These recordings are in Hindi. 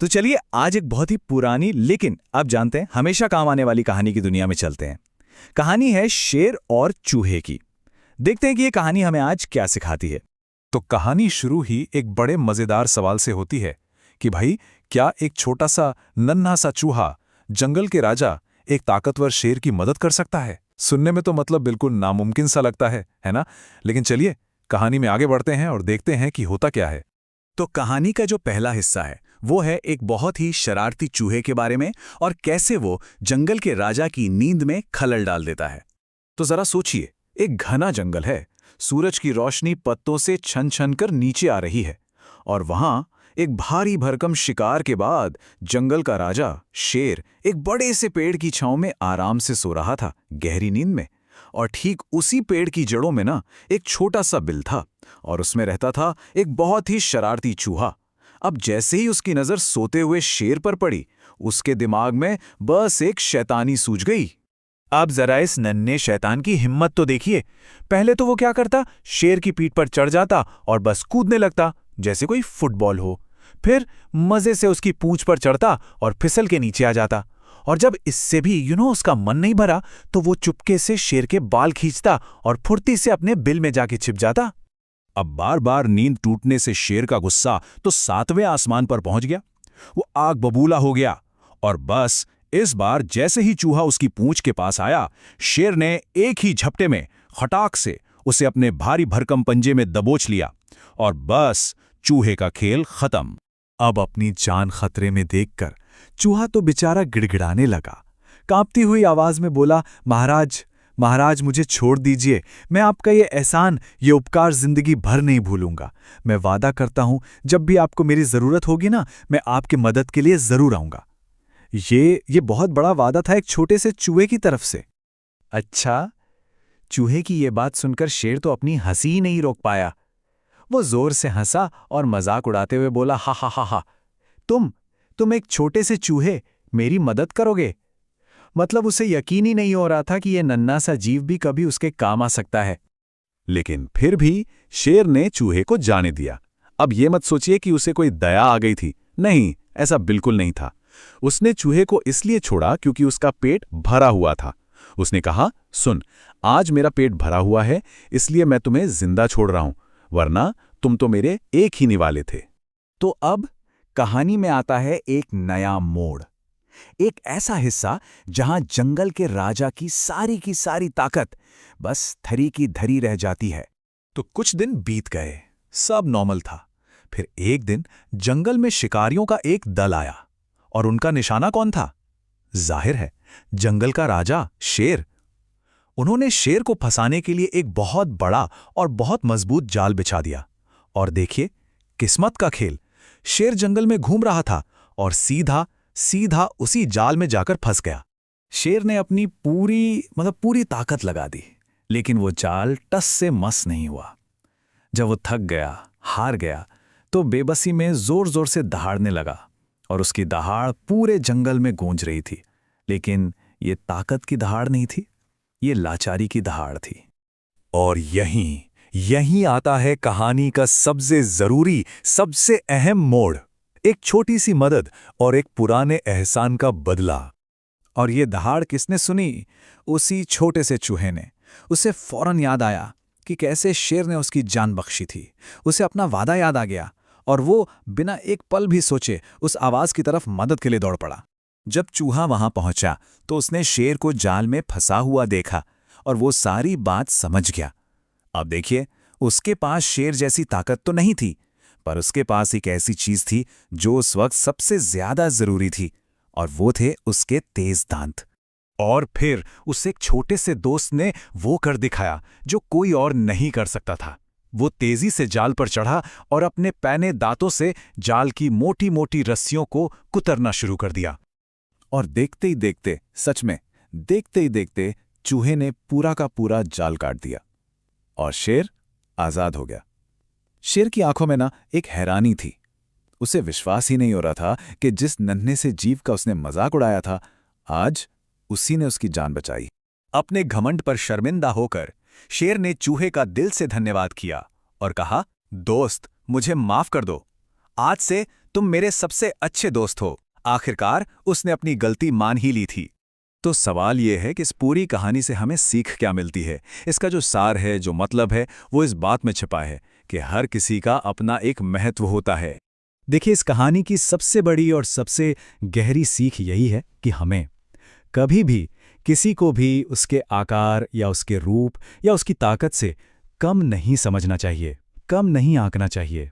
तो चलिए आज एक बहुत ही पुरानी लेकिन अब जानते हैं हमेशा काम आने वाली कहानी की दुनिया में चलते हैं। कहानी है शेर और चूहे की। देखते हैं कि ये कहानी हमें आज क्या सिखाती है। तो कहानी शुरू ही एक बड़े मजेदार सवाल से होती है कि भाई क्या एक छोटा सा नन्हा सा चूहा जंगल के राजा एक ताकतवर शेर की मदद कर सकता है। सुनने में तो मतलब बिल्कुल नामुमकिन सा लगता है ना? लेकिन चलिए कहानी में आगे बढ़ते हैं और देखते हैं कि होता क्या है। तो कहानी का जो पहला हिस्सा है वो है एक बहुत ही शरारती चूहे के बारे में और कैसे वो जंगल के राजा की नींद में खलल डाल देता है। तो जरा सोचिए, एक घना जंगल है, सूरज की रोशनी पत्तों से छन छन कर नीचे आ रही है और वहां एक भारी भरकम शिकार के बाद जंगल का राजा शेर एक बड़े से पेड़ की छांव में आराम से सो रहा था, गहरी नींद में। और ठीक उसी पेड़ की जड़ों में ना एक छोटा सा बिल था और उसमें रहता था एक बहुत ही शरारती चूहा। अब जैसे ही उसकी नजर सोते हुए शेर पर पड़ी, उसके दिमाग में बस एक शैतानी सूझ गई। अब जरा इस नन्हे शैतान की हिम्मत तो देखिए। पहले तो वो क्या करता, शेर की पीठ पर चढ़ जाता और बस कूदने लगता जैसे कोई फुटबॉल हो। फिर मजे से उसकी पूंछ पर चढ़ता और फिसल के नीचे आ जाता। और जब इससे भी उसका मन नहीं भरा तो वो चुपके से शेर के बाल खींचता और फुर्ती से अपने बिल में जाके छिप जाता। अब बार बार नींद टूटने से शेर का गुस्सा तो 7वें आसमान पर पहुंच गया। वो आग बबूला हो गया और बस इस बार जैसे ही चूहा उसकी पूंछ के पास आया, शेर ने एक ही झपटे में खटाक से उसे अपने भारी भरकम पंजे में दबोच लिया और बस चूहे का खेल खत्म। अब अपनी जान खतरे में देखकर चूहा तो बेचारा गिड़गिड़ाने लगा। कांपती हुई आवाज में बोला, महाराज महाराज मुझे छोड़ दीजिए। मैं आपका ये एहसान, ये उपकार जिंदगी भर नहीं भूलूंगा। मैं वादा करता हूं जब भी आपको मेरी जरूरत होगी ना, मैं आपकी मदद के लिए जरूर आऊंगा। ये बहुत बड़ा वादा था एक छोटे से चूहे की तरफ से। अच्छा, चूहे की ये बात सुनकर शेर तो अपनी हंसी ही नहीं रोक पाया। वो जोर से हंसा और मजाक उड़ाते हुए बोला, हा हा हा हा, तुम एक छोटे से चूहे मेरी मदद करोगे? मतलब उसे यकीन ही नहीं हो रहा था कि यह नन्हा सा जीव भी कभी उसके काम आ सकता है। लेकिन फिर भी शेर ने चूहे को जाने दिया। अब ये मत सोचिए कि उसे कोई दया आ गई थी, नहीं, ऐसा बिल्कुल नहीं था। उसने चूहे को इसलिए छोड़ा क्योंकि उसका पेट भरा हुआ था। उसने कहा, सुन, आज मेरा पेट भरा हुआ है, इसलिए मैं तुम्हें जिंदा छोड़ रहा हूं, वरना तुम तो मेरे एक ही निवाले थे। तो अब कहानी में आता है एक नया मोड़, एक ऐसा हिस्सा जहां जंगल के राजा की सारी ताकत बस धरी की धरी रह जाती है। तो कुछ दिन बीत गए, सब नॉर्मल था। फिर एक दिन जंगल में शिकारियों का एक दल आया और उनका निशाना कौन था? जाहिर है, जंगल का राजा शेर। उन्होंने शेर को फंसाने के लिए एक बहुत बड़ा और बहुत मजबूत जाल बिछा दिया। और देखिए, किस्मत का खेल, शेर जंगल में घूम रहा था और सीधा उसी जाल में जाकर फंस गया। शेर ने अपनी पूरी ताकत लगा दी, लेकिन वो जाल टस से मस नहीं हुआ। जब वो थक गया, हार गया, तो बेबसी में जोर जोर से दहाड़ने लगा और उसकी दहाड़ पूरे जंगल में गूंज रही थी। लेकिन ये ताकत की दहाड़ नहीं थी, ये लाचारी की दहाड़ थी। और यहीं आता है कहानी का सबसे जरूरी, सबसे अहम मोड़। एक छोटी सी मदद और एक पुराने एहसान का बदला। और ये दहाड़ किसने सुनी? उसी छोटे से चूहे ने। उसे फौरन याद आया कि कैसे शेर ने उसकी जान बख्शी थी। उसे अपना वादा याद आ गया और वो बिना एक पल भी सोचे उस आवाज की तरफ मदद के लिए दौड़ पड़ा। जब चूहा वहां पहुंचा तो उसने शेर को जाल में फंसा हुआ देखा और वो सारी बात समझ गया। अब देखिए, उसके पास शेर जैसी ताकत तो नहीं थी, पर उसके पास एक ऐसी चीज थी जो उस वक्त सबसे ज्यादा जरूरी थी, और वो थे उसके तेज दांत। और फिर उस एक छोटे से दोस्त ने वो कर दिखाया जो कोई और नहीं कर सकता था। वो तेजी से जाल पर चढ़ा और अपने पैने दांतों से जाल की मोटी मोटी रस्सियों को कुतरना शुरू कर दिया। और देखते ही देखते, सच में देखते ही देखते, चूहे ने पूरा का पूरा जाल काट दिया और शेर आजाद हो गया। शेर की आंखों में ना एक हैरानी थी। उसे विश्वास ही नहीं हो रहा था कि जिस नन्हे से जीव का उसने मजाक उड़ाया था, आज उसी ने उसकी जान बचाई। अपने घमंड पर शर्मिंदा होकर शेर ने चूहे का दिल से धन्यवाद किया और कहा, दोस्त, मुझे माफ कर दो। आज से तुम मेरे सबसे अच्छे दोस्त हो। आखिरकार उसने अपनी गलती मान ही ली थी। तो सवाल ये है कि इस पूरी कहानी से हमें सीख क्या मिलती है। इसका जो सार है, जो मतलब है, वो इस बात में छिपा है कि हर किसी का अपना एक महत्व होता है। देखिए, इस कहानी की सबसे बड़ी और सबसे गहरी सीख यही है कि हमें कभी भी किसी को भी उसके आकार या उसके रूप या उसकी ताकत से कम नहीं समझना चाहिए, कम नहीं आंकना चाहिए।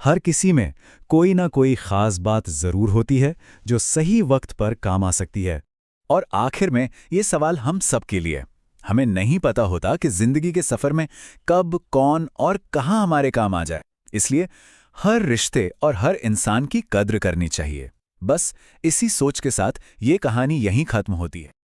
हर किसी में कोई ना कोई खास बात जरूर होती है जो सही वक्त पर काम आ सकती है। और आखिर में ये सवाल हम सब के लिए। हमें नहीं पता होता कि जिंदगी के सफर में कब, कौन और कहां हमारे काम आ जाए। इसलिए हर रिश्ते और हर इंसान की कद्र करनी चाहिए। बस इसी सोच के साथ ये कहानी यहीं खत्म होती है।